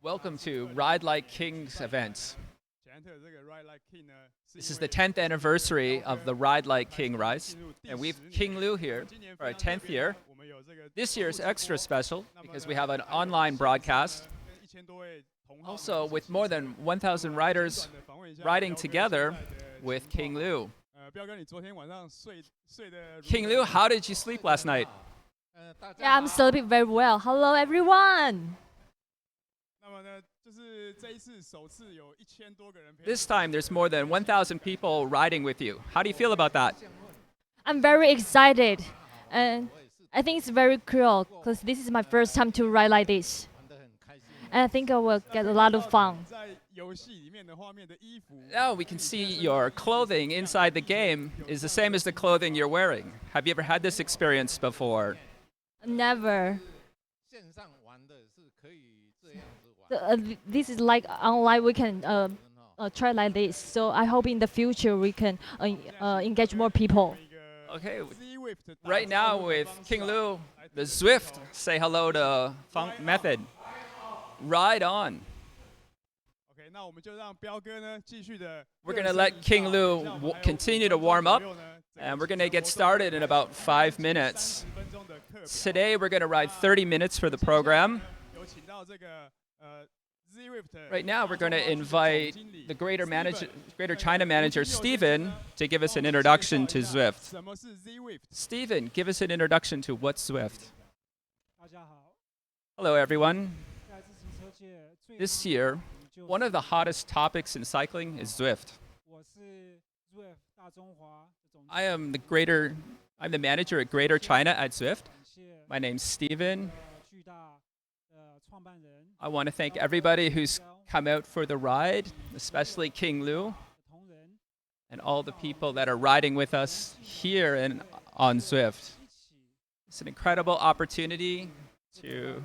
Welcome to Ride Like King's event. This is the 10th anniversary of the Ride Like King Rise, and we've King Lu here for our 10th year. This year is extra special because we have an online broadcast. Also, with more than 1,000 riders riding together with King Lu. King Lu, how did you sleep last night? Yeah, I'm sleeping very well. Hello, everyone. This time, there's more than 1,000 people riding with you. How do you feel about that? I'm very excited, and I think it's very cool because this is my first time to ride like this, and I think I will get a lot of fun. Now we can see your clothing inside the game is the same as the clothing you're wearing. Have you ever had this experience before? Never. This is like online. We can try like this. So I hope in the future we can engage more people. Okay. Right now with King Lu, the Zwift say hello to Funk Method. Ride on. We're going to let King Lu continue to warm up, and we're going to get started in about 5 minutes. Today, we're going to ride 30 minutes for the program. Right now, we're going to invite the Greater China manager, Stephen, to give us an introduction to Zwift. Stephen, give us an introduction to what's Zwift. Hello, everyone. This year, one of the hottest topics in cycling is Zwift. I'm the manager at Greater China at Zwift. My name's Stephen. I want to thank everybody who's come out for the ride, especially King Lu, and all the people that are riding with us here and on Zwift. It's an incredible opportunity to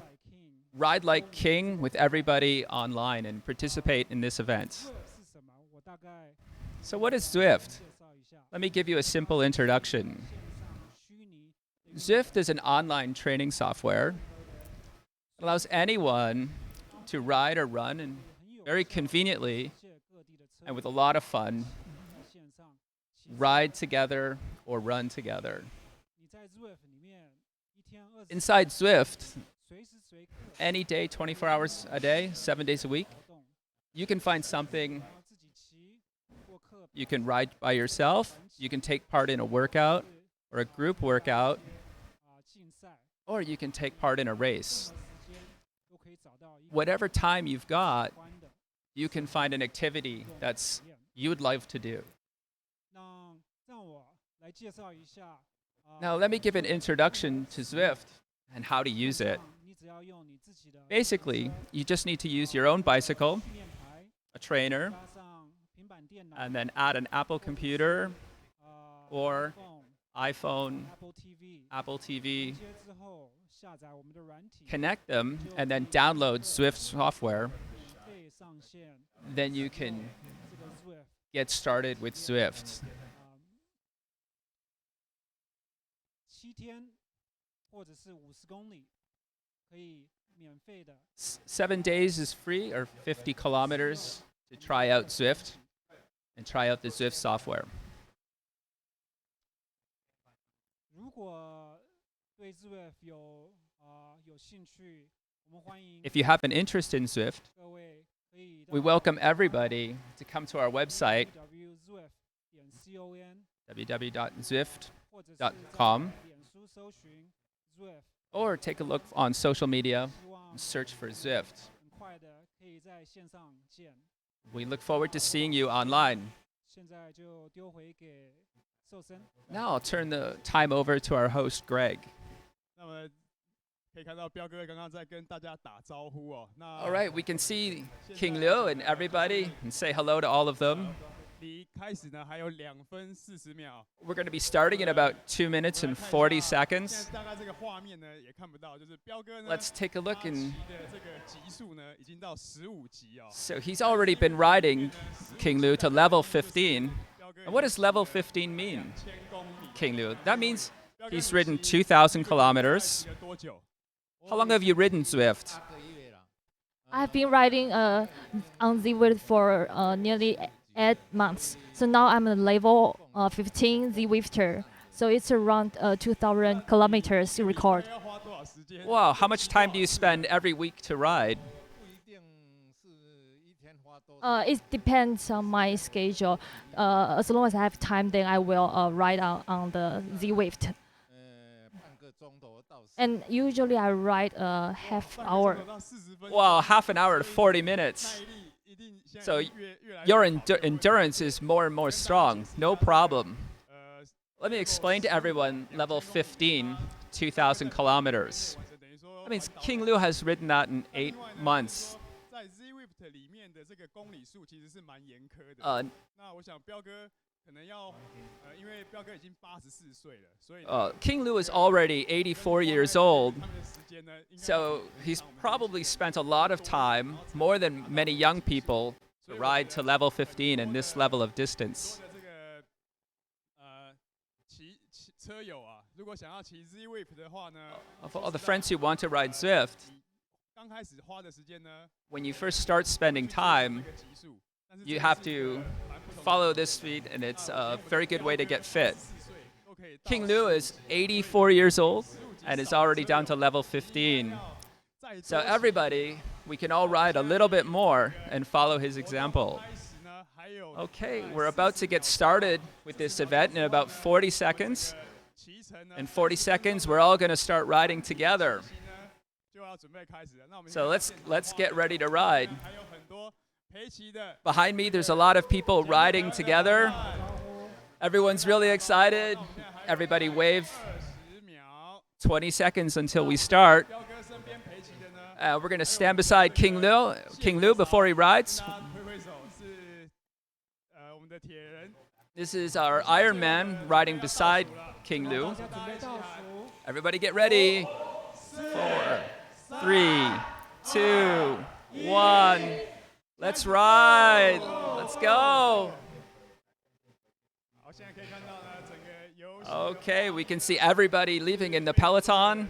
ride like King with everybody online and participate in this event. So what is Zwift? Let me give you a simple introduction. Zwift is an online training software. It allows anyone to ride or run and very conveniently and with a lot of fun ride together or run together. Inside Zwift, any day, 24 hours a day, 7 days a week, you can find something. You can ride by yourself, you can take part in a workout or a group workout, or you can take part in a race. Whatever time you've got, you can find an activity that's you'd love to do. Now, let me give an introduction to Zwift and how to use it. Basically, you just need to use your own bicycle, a trainer, and then add an Apple computer or iPhone, Apple TV, connect them, and then download Zwift software. Then you can get started with Zwift. 7 days is free, or 50 kilometers, to try out Zwift and try out the Zwift software. If you have an interest in Zwift, we welcome everybody to come to our website, www.zwift.com, or take a look on social media and search for Zwift. We look forward to seeing you online. Now I'll turn the time over to our host, Greg. All right, we can see King Liu and everybody and say hello to all of them. We're going to be starting in about 2 minutes and 40 seconds. Let's take a look. So he's already been riding, King Liu, to level 15. And what does level 15 mean, King Liu? That means he's ridden 2,000 kilometers. How long have you ridden Zwift? I've been riding on Zwift for nearly 8 months. So now I'm a level 15 Zwifter. So it's around 2,000 kilometers record. Wow, how much time do you spend every week to ride? It depends on my schedule. As long as I have time, then I will ride on the Zwift. And usually I ride a half hour. Wow, half an hour to 40 minutes. So your endurance is more and more strong. No problem. Let me explain to everyone level 15, 2,000 kilometers. That means King Liu has ridden that in 8 months. King Liu is already 84 years old, so he's probably spent a lot of time, more than many young people, to ride to level 15 and this level of distance. Of all the friends who want to ride Zwift, when you first start spending time, you have to follow this speed, and it's a very good way to get fit. King Liu is 84 years old and is already down to level 15. So everybody, we can all ride a little bit more and follow his example. Okay, we're about to get started with this event in about 40 seconds. In 40 seconds, we're all going to start riding together. So let's get ready to ride. Behind me, there's a lot of people riding together. Everyone's really excited. Everybody wave. 20 seconds until we start. We're going to stand beside King Liu. King Liu, before he rides. This is our Iron Man riding beside King Liu. Everybody get ready. 4, 3, 2, 1. Let's ride. Let's go. Okay, we can see everybody leaving in the peloton.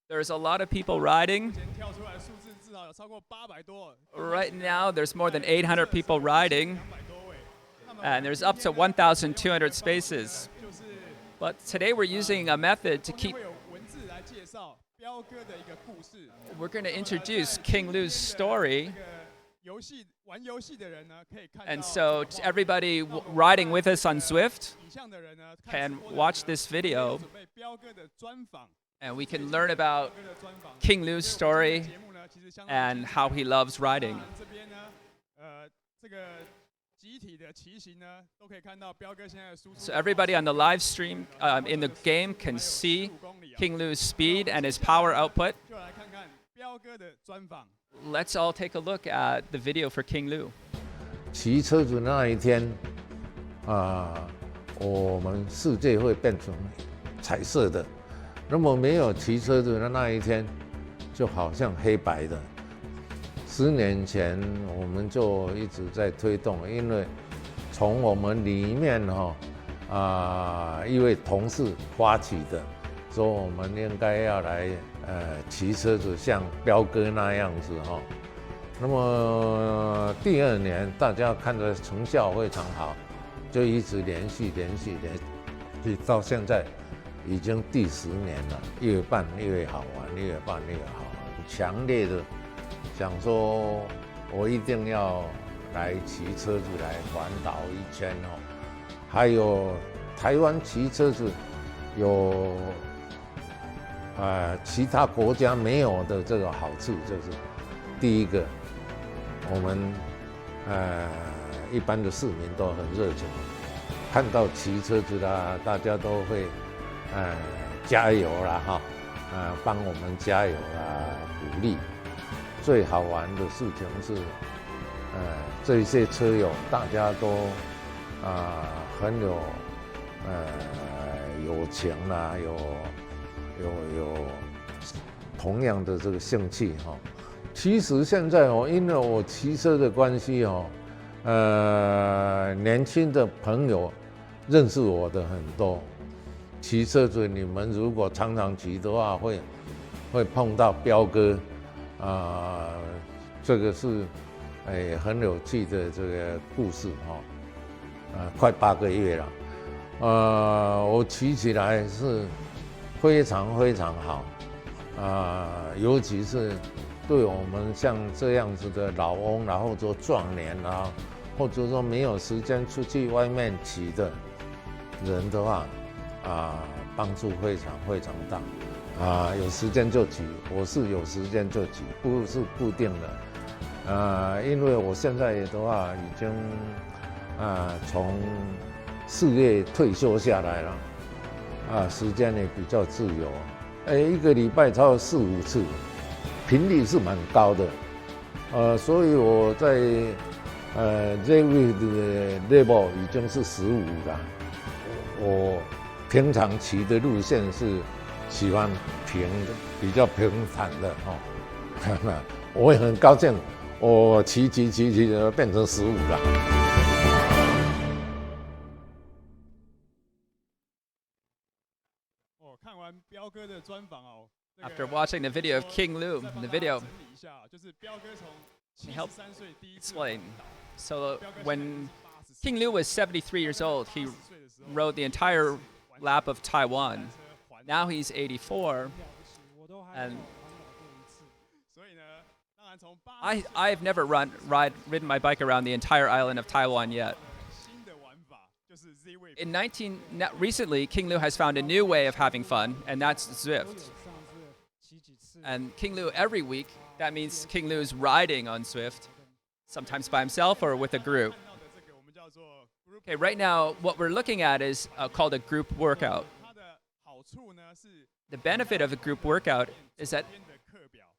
There's a lot of people riding. Right now, there's more than 800 people riding. And there's up to 1,200 spaces. But today we're using a method to keep... We're going to introduce King Liu's story. And so everybody riding with us on Zwift can watch this video. And we can learn about King Liu's story and how he loves riding. So everybody on the live stream in the game can see King Liu's speed and his power output. Let's all take a look at the video for King Liu. 骑车子那一天，我们世界会变成彩色的。那么没有骑车子的那一天，就好像黑白的。10年前我们就一直在推动，因为从我们里面一位同事发起的，说我们应该要来骑车子像彪哥那样子那么第2年大家看着成效非常好，就一直连续到现在已经第10年了，越办越好玩，越办越好玩，强烈的想说我一定要来骑车子来环岛1圈还有台湾骑车子有其他国家没有的这个好处，就是第一个，我们一般的市民都很热情，看到骑车子啦，大家都会加油啦帮我们加油啦，鼓励。最好玩的事情是，这些车友大家都很有友情啦，有同样的这个兴趣其实现在因为我骑车的关系年轻的朋友认识我的很多。骑车子你们如果常常骑的话，会碰到彪哥。这个是很有趣的这个故事快8个月了，我骑起来是非常非常好，尤其是对我们像这样子的老翁，然后做壮年啊，或者说没有时间出去外面骑的人的话，帮助非常非常大。有时间就骑，我是有时间就骑，不是固定的。因为我现在的话已经从事业退休下来了，时间也比较自由，一个礼拜超过4、5次，频率是蛮高的。所以我在Zwift 的 level 已经是15了。我平常骑的路线是喜欢平的，比较平坦的我也很高兴，我骑的变成15了。看完彪哥的专访哦。After watching the video of King Lu, the video helped explain. So when King Lu was 73 years old, he rode the entire lap of Taiwan. Now he's 84, and I've never ridden my bike around the entire island of Taiwan yet. Recently, King Lu has found a new way of having fun, and that's Zwift. And King Lu every week, that means King Lu is riding on Zwift, sometimes by himself or with a group. Okay, right now, what we're looking at is called a group workout. The benefit of a group workout is that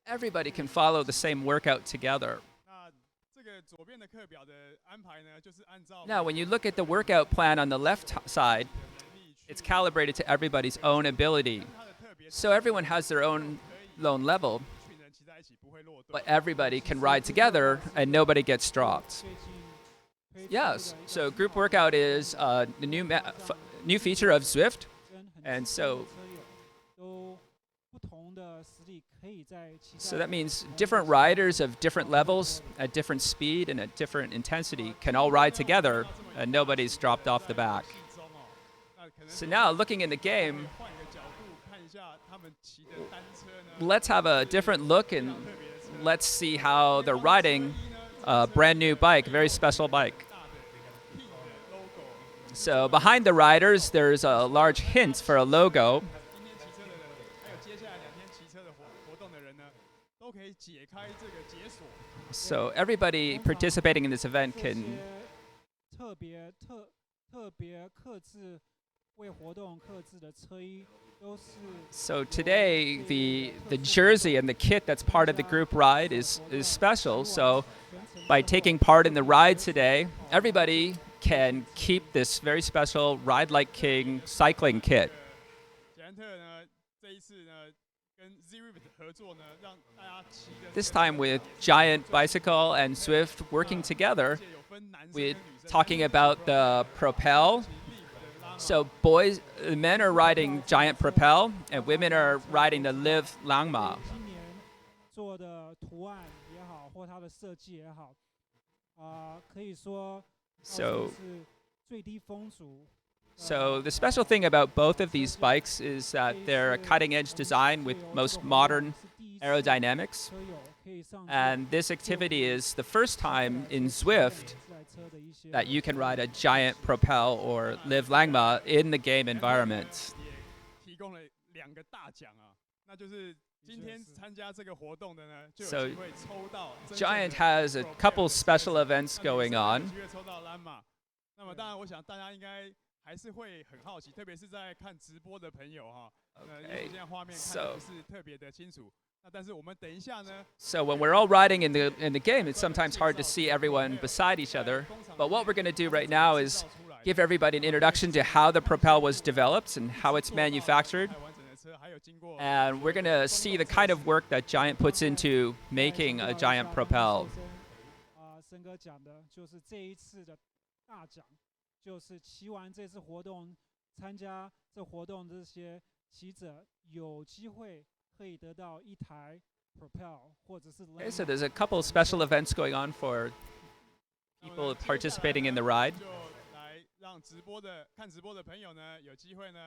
everybody can follow the same workout together. Now, when you look at the workout plan on the left side, it's calibrated to everybody's own ability. So everyone has their own level, but everybody can ride together and nobody gets dropped. Yes, so group workout is the new feature of Zwift, and so that means different riders of different levels, at different speed and at different intensity, can all ride together and nobody's dropped off the back. So now, looking in the game, let's have a different look and let's see how they're riding a brand new bike, a very special bike. So behind the riders, there's a large hint for a logo. So everybody participating in this event can So today, the jersey and the kit that's part of the group ride is special. So by taking part in the ride today, everybody can keep this very special Ride Like King cycling kit. This time with Giant Bicycle and Zwift working together, we're talking about the Propel. So men are riding Giant Propel, and women are riding the Live Langma. So the special thing about both of these bikes is that they're a cutting-edge design with most modern aerodynamics. And this activity is the first time in Zwift that you can ride a Giant Propel or Live Langma in the game environment. So Giant has a couple special events going on. So when we're all riding in the game, it's sometimes hard to see everyone beside each other. But what we're going to do right now is give everybody an introduction to how the Propel was developed and how it's manufactured. And we're going to see the kind of work that Giant puts into making a Giant Propel. Okay, so there's a couple of special events going on for people participating in the ride. 就来让看直播的朋友呢，有机会呢，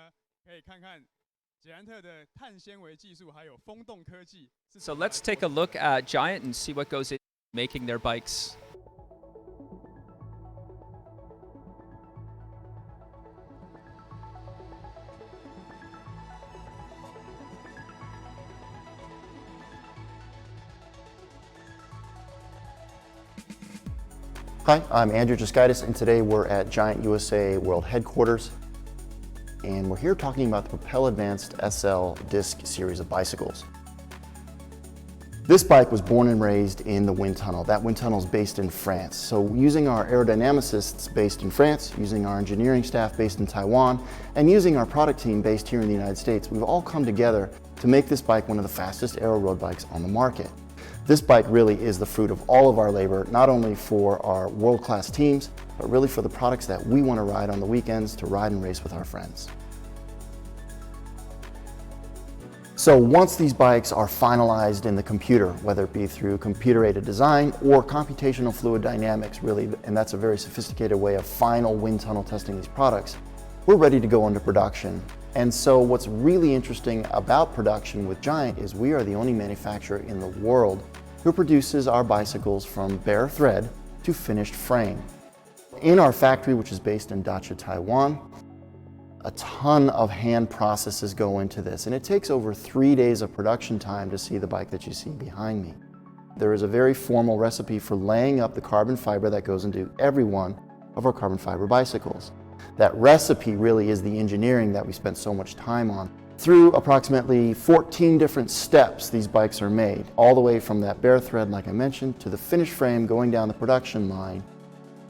可以看看捷安特的碳纤维技术，还有风洞科技。So let's take a look at Giant and see what goes into making their bikes. Hi, I'm Andrew Jaskaitis, and today we're at Giant USA World Headquarters, and we're here talking about the Propel Advanced SL Disc series of bicycles. This bike was born and raised in the wind tunnel. That wind tunnel is based in France. So using our aerodynamicists based in France, using our engineering staff based in Taiwan, and using our product team based here in the United States, we've all come together to make this bike one of the fastest aero road bikes on the market. This bike really is the fruit of all of our labor, not only for our world-class teams, but really for the products that we want to ride on the weekends to ride and race with our friends. So once these bikes are finalized in the computer, whether it be through computer-aided design or computational fluid dynamics, really, and that's a very sophisticated way of final wind tunnel testing these products, we're ready to go into production. And so what's really interesting about production with Giant is we are the only manufacturer in the world who produces our bicycles from bare thread to finished frame. In our factory, which is based in Dacha, Taiwan, a ton of hand processes go into this, and it takes over 3 days of production time to see the bike that you see behind me. There is a very formal recipe for laying up the carbon fiber that goes into every one of our carbon fiber bicycles. That recipe really is the engineering that we spent so much time on. Through approximately 14 different steps, these bikes are made, all the way from that bare thread, like I mentioned, to the finished frame going down the production line.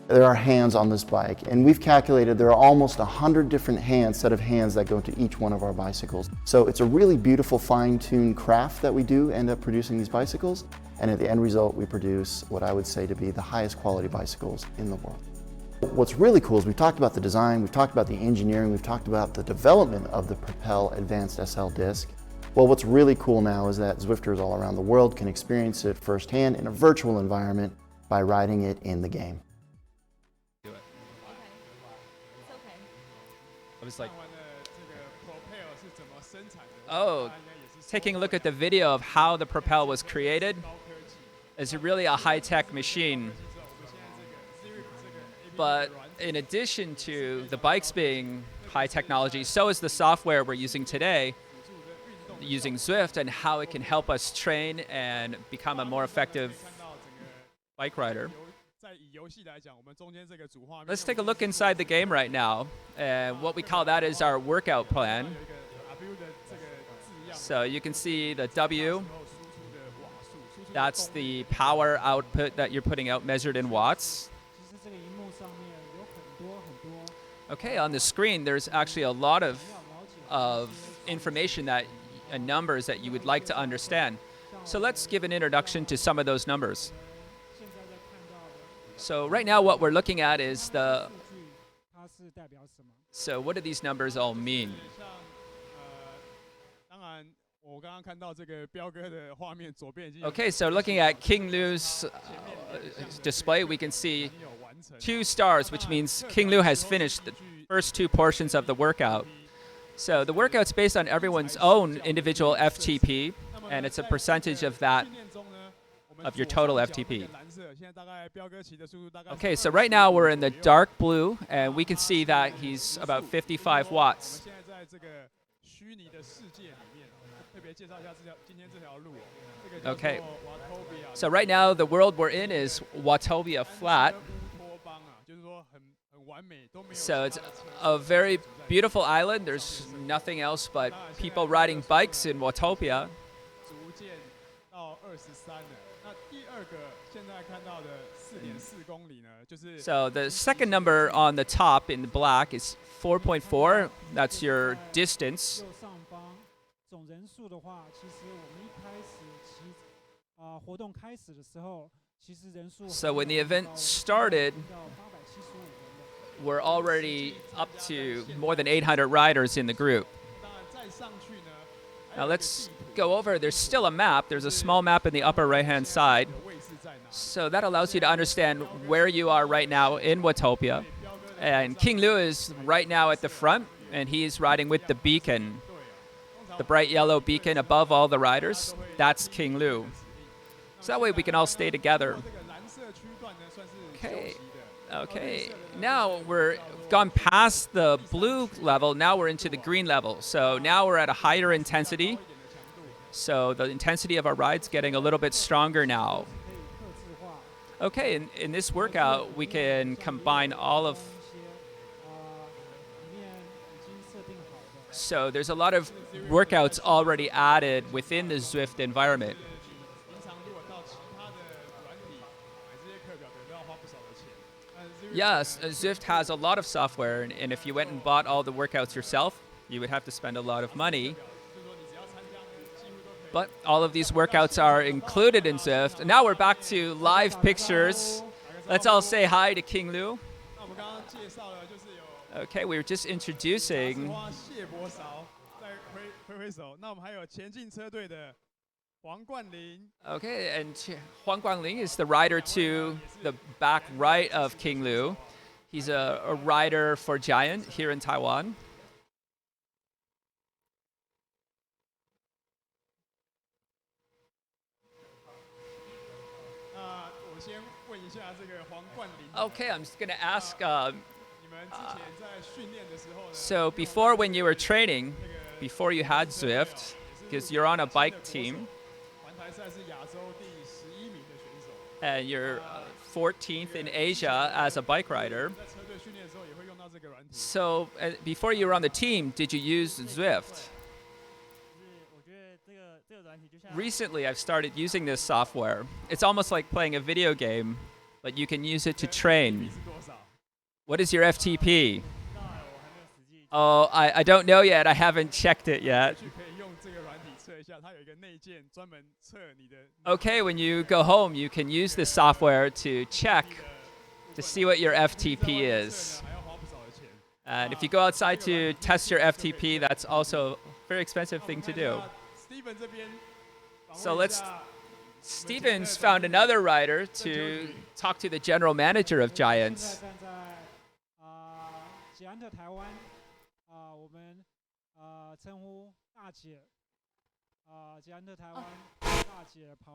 There are hands on this bike, and we've calculated there are almost 100 different set of hands that go into each one of our bicycles. So it's a really beautiful fine-tuned craft that we do end up producing these bicycles, and at the end result we produce what I would say to be the highest quality bicycles in the world. What's really cool is we've talked about the design, we've talked about the engineering, we've talked about the development of the Propel Advanced SL disc. Well, what's really cool now is that Zwifters all around the world can experience it firsthand in a virtual environment by riding it in the game. Do it. It's okay. I was like, 看完了这个 Propel 是怎么生产的， oh, 大家应该也是 taking a look at the video of how the Propel was created 高科技。 is really a high-tech machine. 我们现在这个 Zwift 这个 ABS But 软体 in addition to the bikes being high technology, so is the software we're using today, 辅助的运动， using Zwift, and how it can help us train and become a more effective 看到整个 bike rider. 在以游戏来讲，我们中间这个主画面。 Let's take a look inside the game right now. And what we call that is our workout plan. 有一个 W 的这个字样。 So you can see the W, 然后输出的瓦数，输出的 that's 功率 the power output that you're putting out measured in watts. 其实这个荧幕上面有很多 Okay, on the screen, there's actually a lot of 要了解 of information that and numbers that you would like to understand. So let's give an introduction to some of those numbers. 现在在看到的 So right now what we're looking at is the 数据，它是代表什么？ so what do these numbers all mean? 像当然我刚刚看到这个彪哥的画面，左边已经有 Okay, so looking at King Lu's display, we can see 已经有完成。 2 stars, which means King Lu has finished the first 2 portions of the workout. So the workout's based on everyone's own individual FTP, and it's a percentage of that 训练中呢，我们 of your 左 total 上角 FTP. 那个蓝色，现在大概彪哥骑的速度大概 Okay, so right now we're in the dark blue, and we can see that he's about 55 watts. 我们现在在这个虚拟的世界里面，特别介绍一下今天这条路，这个叫做 Okay. Watobia So right now the world we're in is Watobia Flat. 托邦啊，就是说很完美，都没有 So it's 其他的车 a very beautiful island. There's nothing else but people riding bikes in Watopia. 逐渐到23了。那第二个现在看到的4.4公里呢，就是 So the second number on the top in black is 4.4. That's your distance. 右上方总人数的话，其实我们一开始活动开始的时候，其实人数 So when the event started, 到875人的。 we're already up to more than 800 riders in the group. 当然再上去呢， Now let's go over. There's still a map. There's a small map in the upper right-hand side. So that allows you to understand where you are right now in Watopia. And King Lu is right now at the front, and he's riding with the beacon, the bright yellow beacon above all the riders. That's King Lu. So that way we can all stay together. Okay. Okay. Now we're gone past the blue level. Now we're into the green level. So now we're at a higher intensity. So the intensity of our ride's getting a little bit stronger now. Okay, in this workout, we can combine all of... So there's a lot of workouts already added within the Zwift environment. Yes, Zwift has a lot of software, and if you went and bought all the workouts yourself, you would have to spend a lot of money. But all of these workouts are included in Zwift. And now we're back to live pictures. Let's all say hi to King Lu. Okay, we were just introducing. Okay, and Huang Guangling is the rider to the back right of King Lu. He's a rider for Giant here in Taiwan. Okay, I'm just going to ask. So before, when you were training, before you had Zwift, because you're on a bike team, and you're 14th in Asia as a bike rider. So before you were on the team, did you use Zwift? Recently, I've started using this software. It's almost like playing a video game, but you can use it to train. What is your FTP? Oh, I don't know yet. I haven't checked it yet. Okay, when you go home, you can use this software to check to see what your FTP is. And if you go outside to test your FTP, that's also a very expensive thing to do. So Steven's found another rider to talk to the general manager of Giants.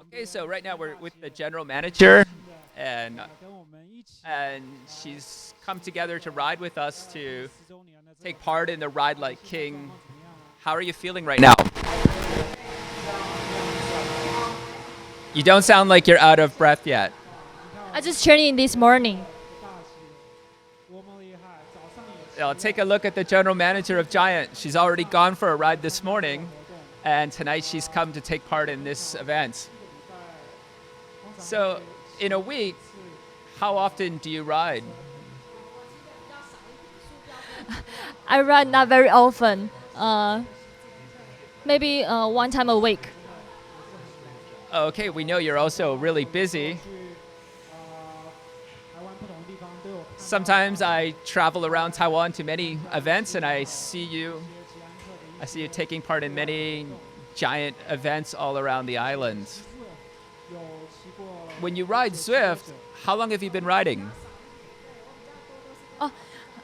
Okay, so right now we're with the general manager, and she's come together to ride with us to take part in the Ride Like King. How are you feeling right now? You don't sound like you're out of breath yet. I just trained this morning. Take a look at the general manager of Giant. She's already gone for a ride this morning, and tonight she's come to take part in this event. So, in a week, how often do you ride? I ride not very often. Maybe one time a week. Okay, we know you're also really busy. Sometimes I travel around Taiwan to many events, and I see you taking part in many Giant events all around the island. When you ride Zwift, how long have you been riding?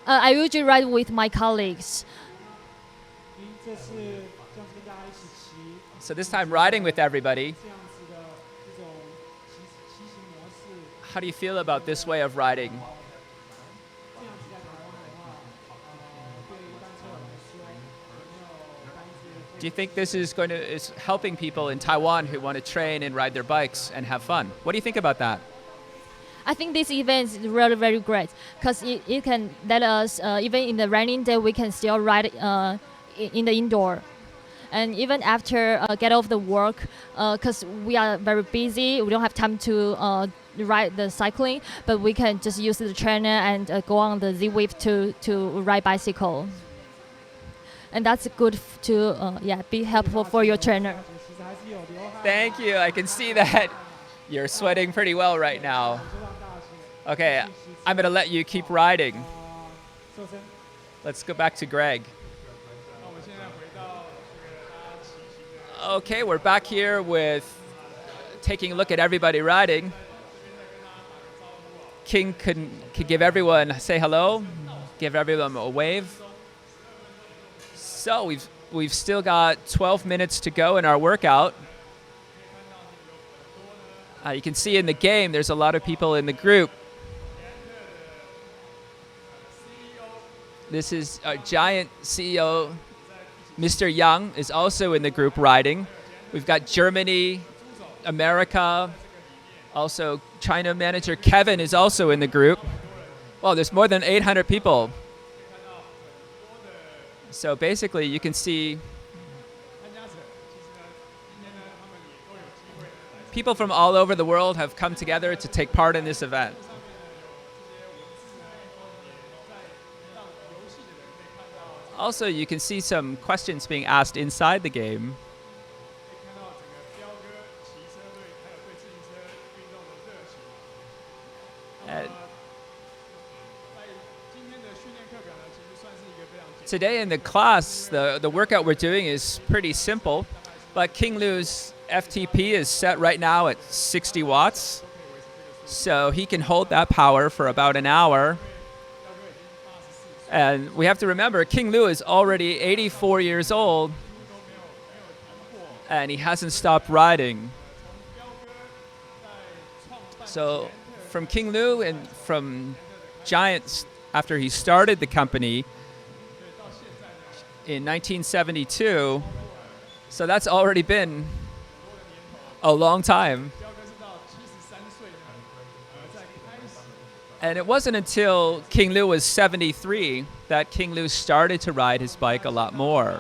I usually ride with my colleagues. So this time riding with everybody. How do you feel about this way of riding? Do you think this is helping people in Taiwan who want to train and ride their bikes and have fun? What do you think about that? I think this event is really very great because it can let us, even in the raining day, we can still ride in the indoor. And even after get off the work, because we are very busy, we don't have time to ride the cycling, but we can just use the trainer and go on the Zwift to ride bicycle. And that's good to be helpful for your trainer. Thank you. I can see that you're sweating pretty well right now. Okay, I'm going to let you keep riding. Let's go back to Greg. Okay, we're back here with taking a look at everybody riding. King can give everyone say hello, give everyone a wave. So we've still got 12 minutes to go in our workout. You can see in the game there's a lot of people in the group. This is our Giant CEO, Mr. Yang, is also in the group riding. We've got Germany, America, also China manager Kevin is also in the group. Well, there's more than 800 people. So basically you can see people from all over the world have come together to take part in this event. Also, you can see some questions being asked inside the game. Today in the class, the workout we're doing is pretty simple, but King Lu's FTP is set right now at 60 watts. So he can hold that power for about an hour. And we have to remember, King Lu is already 84 years old, and he hasn't stopped riding. So from King Lu and from Giants, after he started the company in 1972, so that's already been a long time. And it wasn't until King Lu was 73 that King Lu started to ride his bike a lot more.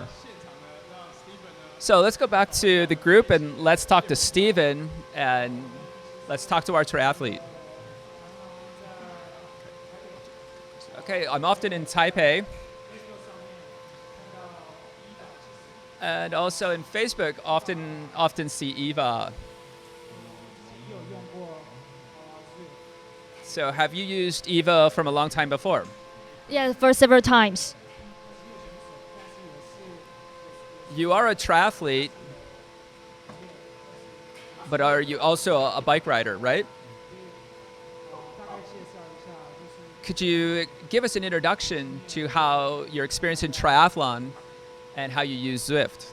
So let's go back to the group and let's talk to Steven and let's talk to our triathlete. Okay, I'm often in Taipei. And also in Facebook, often see Eva. So have you used Eva from a long time before? Yeah, for several times. You are a triathlete, but are you also a bike rider, right? Could you give us an introduction to how your experience in triathlon and how you use Zwift?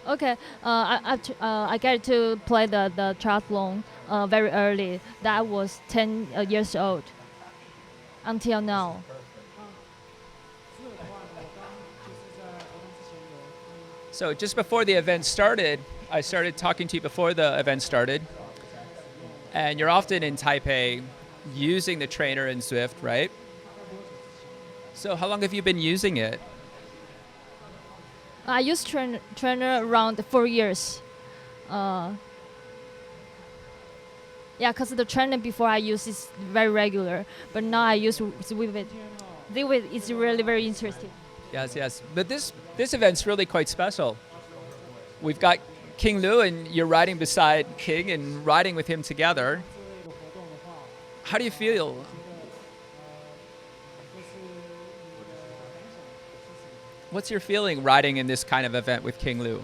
Okay, I get to play the triathlon very early. That was 10 years old until now. So just before the event started, I started talking to you before the event started, and you're often in Taipei using the trainer in Zwift, right? So how long have you been using it? I used trainer around 4 years. Yeah, because the trainer before I use is very regular, but now I use Zwift. Zwift is really very interesting. Yes. But this event's really quite special. We've got King Lu, and you're riding beside King and riding with him together. How do you feel? What's your feeling riding in this kind of event with King Lu?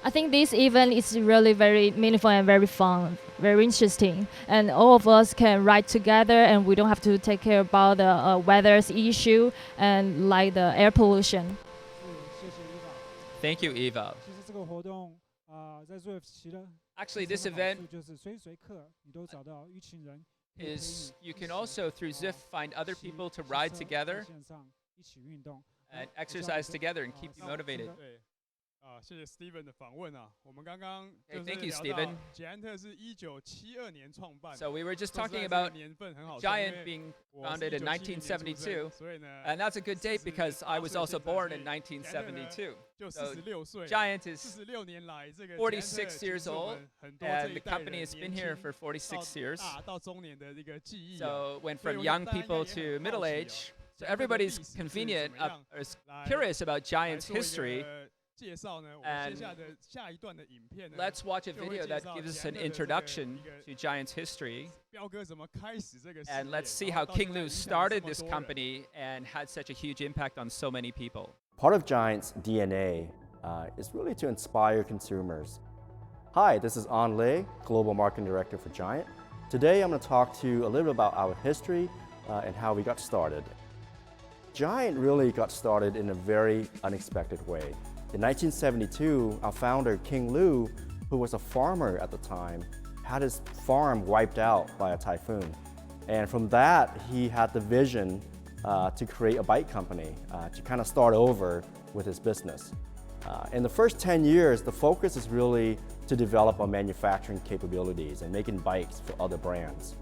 I think this event is really very meaningful and very fun, very interesting. And all of us can ride together and we don't have to take care about the weather's issue and like the air pollution. Thank you, Eva. 其实这个活动在 Zwift 骑了 Actually, this event 就是随随刻你都找到一群人 is you can also, through Zwift, find other people to ride together 线上一起运动 and exercise together and keep you motivated. 对，谢谢 Steven 的访问啊。我们刚刚 Hey, 就是 thank you, 聊 Steven. 到捷安特是1972年创办， So we were just 说实 talking 在这个 about 年份很好算，因 Giant 为 being 我是 founded in 1972年出生 1972, 所以呢， and that's a good date because I was also born in 捷安特呢 1972. 就 So 46岁。 Giant is 46年来，这个46 years old, 很多这 and 一 the 代 company 人 has been 年 here 轻 for 46 years. 到中年的一个记忆啊。 So went So from you young guys people get to it middle hard age. So to everybody's see convenient, 怎么样 is 来 curious about 来 Giant's 做一 history. 个介绍呢，我们 And 接下来的下一段的影片呢， Let's watch a 就会 video 介 that 绍 gives us 捷 an 安特的这个 introduction 一个 to Giant's history. 彪哥怎么开始这个事 And 业 let's see 然后 how 到 King 现在 Lu 影响了 started 这么 this 多人 company and had such a huge impact on so many people. Part of Giant's DNA is really to inspire consumers. Hi, this is An Lei, Global Marketing Director for Giant. Today I'm going to talk to you a little bit about our history and how we got started. Giant really got started in a very unexpected way. In 1972, our founder, King Lu, who was a farmer at the time, had his farm wiped out by a typhoon. And from that, he had the vision to create a bike company, to kind of start over with his business. In the first 10 years, the focus is really to develop our manufacturing capabilities and making bikes for other brands.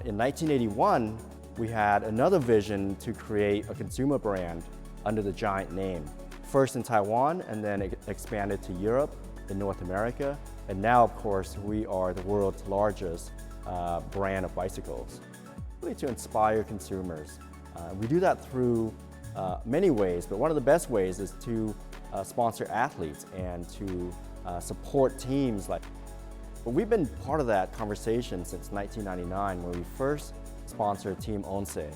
In 1981, we had another vision to create a consumer brand under the Giant name. First in Taiwan, and then it expanded to Europe, in North America, and now, of course, we are the world's largest brand of bicycles, really to inspire consumers. We do that through many ways, but one of the best ways is to sponsor athletes and to support teams. But we've been part of that conversation since 1999 when we first sponsored Team Onse.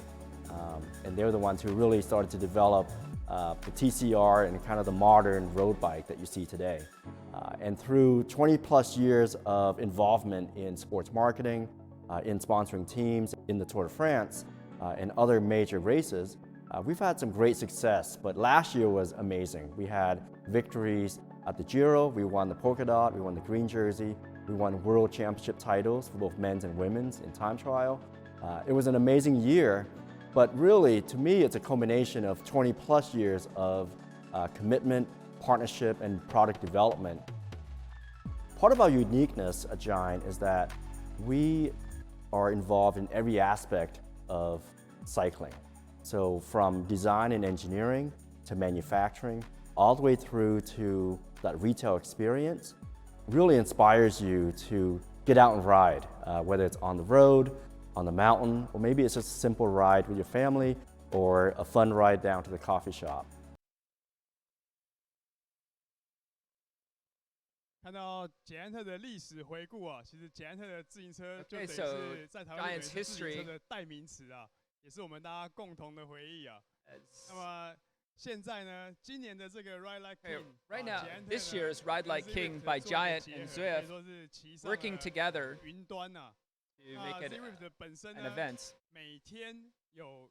And they're the ones who really started to develop the TCR and kind of the modern road bike that you see today. And through 20 plus years of involvement in sports marketing, in sponsoring teams in the Tour de France and other major races, we've had some great success, but last year was amazing. We had victories at the Giro, we won the Polka Dot, we won the Green Jersey, we won World Championship titles for both men's and women's in time trial. It was an amazing year, but really, to me, it's a combination of 20 plus years of commitment, partnership, and product development. Part of our uniqueness at Giant is that we are involved in every aspect of cycling. So from design and engineering to manufacturing, all the way through to that retail experience, really inspires you to get out and ride, whether it's on the road, on the mountain, or maybe it's just a simple ride with your family or a fun ride down to the coffee shop. 看到捷安特的历史回顾啊，其实捷安特的自行车就等于 Okay, so 是在台湾等于 Giant's 是自行车 history 的代名词啊，也是我们大家共同的回忆啊。 It's- 那么现在呢，今年的这个 Ride Like Okay, King， right 啊 now, 捷安特 this 呢 year's Ride 跟 Like King Zwift by 做一个 Giant 结 and 合可以 Zwift 说是骑上 working 了 together 云端呐。 to make it Zwift 本身 an 呢， event. 每天有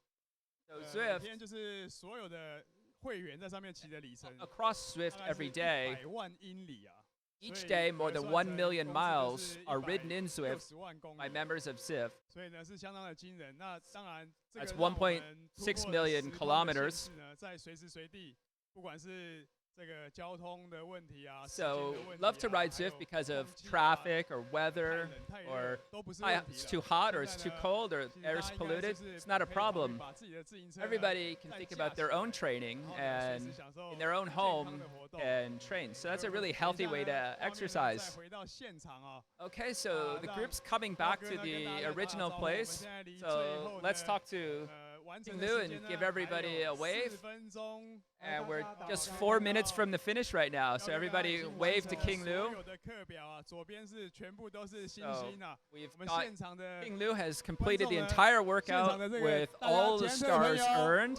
So 每 Zwift, 天就是所有的会员在上面骑的里程， across Zwift 大概是 every day, 100万英里啊。 each 所以 day more than 1 million 核算 miles 成公 are 司 ridden in 就是 Zwift 160万公 by 里， members of Zwift. 所以呢是相当的惊人。那当然，这 That's 个让我们突破 1.6 了 million 时空的限 kilometers. 制呢，在随时随地，不管是这个交通的问题啊，时 So 间的问题 love to 啊， ride 还有 Zwift because of 空气啊 traffic or 太 weather 冷太 or 热都不是 hi- 问题 it's 了。 too hot or 现 it's 在 too 呢 cold or 其实大 air's 家应该就 polluted. 是 It's not a 可以考虑 problem. 把自己的自行车呢 Everybody can 再 think 架 about their 起 own 来 training 然后呢随时 and 享受 in their own 健康 home 的活动。 and train. So that's a really 等一 healthy 下 way 呢 to 画面呢 exercise. 再回到现场啊。 Okay, so the 让 group's coming 彪 back 哥 to 呢跟大 the 家打 original 招呼，我们 place. 现在离最 So 后 let's 呢 talk to 完成 King 的 Lu 时间 and 呢 give 还 everybody 有 a wave. 4分钟。 And we're 大家 just 打 4 招呼。 minutes from the finish right now. So 彪哥刚刚已 everybody 经完 wave 成 to 了 King 所 Lu. 有的课表啊，左边是全部都是星 So 星啊。 we've 我们 got 现场的 King Lu has completed the 观众呢， entire 现场 workout 的这个 with 大家 all the 捷安特的朋 stars 友 earned.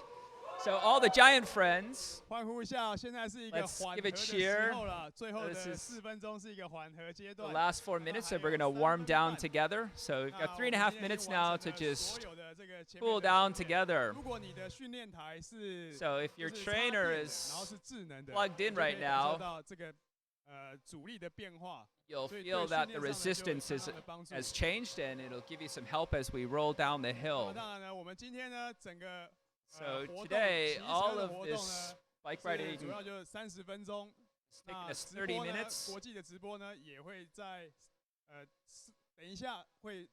So all the Giant friends, 欢呼一下，现在是一个 Let's 缓 give 和 a 的 cheer. 时候了，最后 This 的 is 4分钟是一个缓和阶 the 段。 last 4 minutes, so we're going to warm down together. So we've 那 got 我 3 and 们 a half 今天已 minutes 经 now 完 to 成了 just 所有的这个前面 cool 的 down 训练。 together. 如果你的训练台是 So if your 就是插 trainer 电的 is 然后是智能的 plugged in 你就可以 right 感受 now, 到这个阻力的变化。 you'll 所以 feel 对 that 训 the 练上呢就有 resistance 相 is 当的帮助。 has changed and it'll give you some help as we roll down the 那么 hill. 当然呢，我们今天呢整个 So 活动 today, 骑 all 车的 of 活动 this 呢 bike 是 riding 主要就是30分钟。 is taking 那 us 直 30播呢， minutes. 国际的直播呢也会在等一下会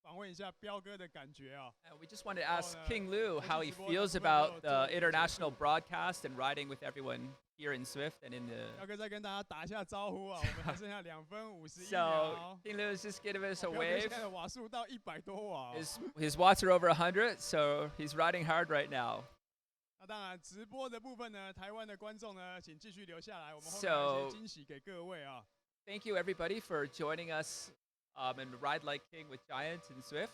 访问一下彪哥的感觉啊。 We just wanted to ask Oh, no. King Lu how he We'll just feels go about to the the international broadcast and riding with everyone here in Zwift and in the. 彪哥再跟大家打一下招呼啊，我们还剩下2分51 So 秒。 King Lu is just giving us a 彪哥 wave. 现在的瓦数到100多瓦哦。 His watts are over 100, so he's riding hard right now. 那当然，直播的部分呢，台湾的观众呢，请继续留下来，我们后面有一些惊喜给各位啊。 Thank you everybody for joining us in Ride Like King with Giant and Zwift.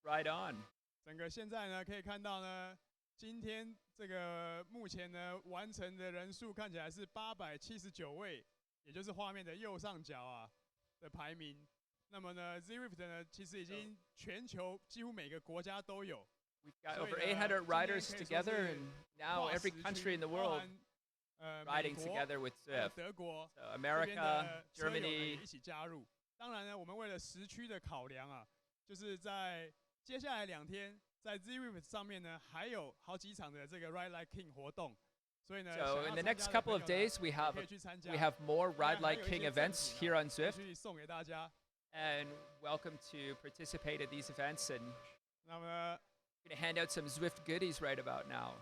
Let's ride on. 整个现在呢，可以看到呢，今天这个目前呢完成的人数看起来是879位，也就是画面的右上角啊的排名。那么呢 Zwift 呢其实已经全球几乎每个国家都有。We've got over 800 riders together, and now every country in the world riding together with Zwift. 德国、 So America, 这边的车友呢 Germany. 也一起加入。当然呢，我们为了时区的考量啊，就是在接下来2天，在 Zwift 上面呢，还有好几场的这个 Ride Like King 活动。所以呢 So in the next couple of days, we have more Ride Like King events here on Zwift, 去送给大家。 and welcome to participate at these events. And 那么 we're going to hand out some Zwift goodies right about now.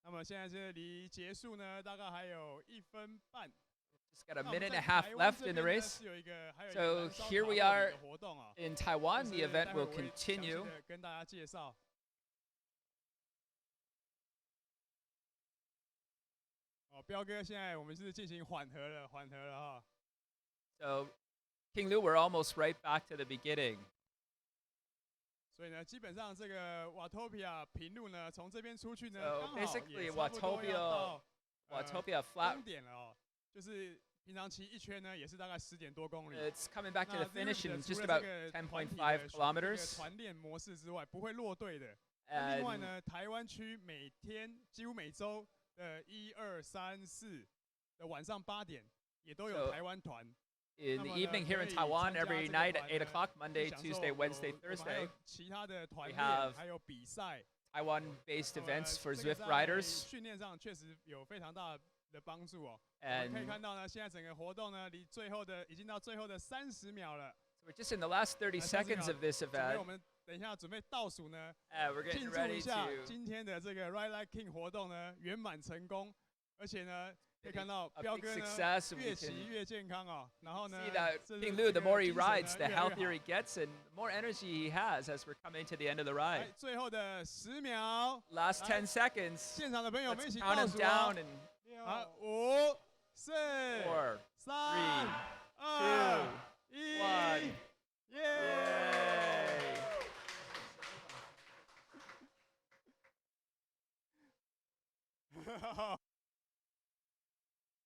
那么现在是离结束呢，大概还有1分半。 Just got a minute and a half left in the race. 是有一个 So 燃烧 here we 卡路 are 里的活动啊， in Taiwan. 就 The 是 event 待会 will 我会详细 continue. 地跟大家介绍。哦，彪哥，现在我们是进行缓和了哈。 So King Lu, we're almost right back to the beginning. 所以呢，基本上这个 Watopia 平路呢，从这边出去呢， So 刚好 basically 也差不多要到 Watopia 终 Flat. 点了哦。就是平常骑一圈呢，也是大概10点多公里。 It's coming back to 那 the finish in Zwift just 除了 about 这个团体 10.5的 kilometers. 团练模式之外，不会落队的。另外 And 呢，台湾区每天几乎每周的1、2、3、4的晚上8点，也都有 So 台湾团。 in the 那么呢， evening here in 可以 Taiwan, 参加 every 这个 night 团 at 8呢， o'clock, Monday, 享受 Tuesday, Wednesday, 我们还有 Thursday, 其他的团 We 练， have 还有比赛。 Taiwan-based 那么 events for 这个 Zwift 在 riders. 训练上确实有非常大的帮助哦。我们可以 And 看到呢，现在整个活动呢，离最后的已经到最后的30秒了。 so we're just in the last 30 seconds of this 准备 event. 我们等一下准备倒数呢， We're 庆 getting 祝一 ready 下 to 今天的这个 Ride Like King 活动呢圆满成功，而且呢可以看到 a 彪 big 哥呢 success, and 越 we 骑 can 越健康哦。然后呢 see that 这是 King 这 Lu, the 个 more he 精神呢 rides, the 越来越 healthier 好 he gets, and the more energy he has as we're coming to the end of the 来 ride. 最后的10秒， Last 10 seconds. 现场的朋友们一 Let's 起 count 倒 him 数 down 哦。 and 好，5、4、 4, 3、 2, 2、1， 1. 耶！ Yay!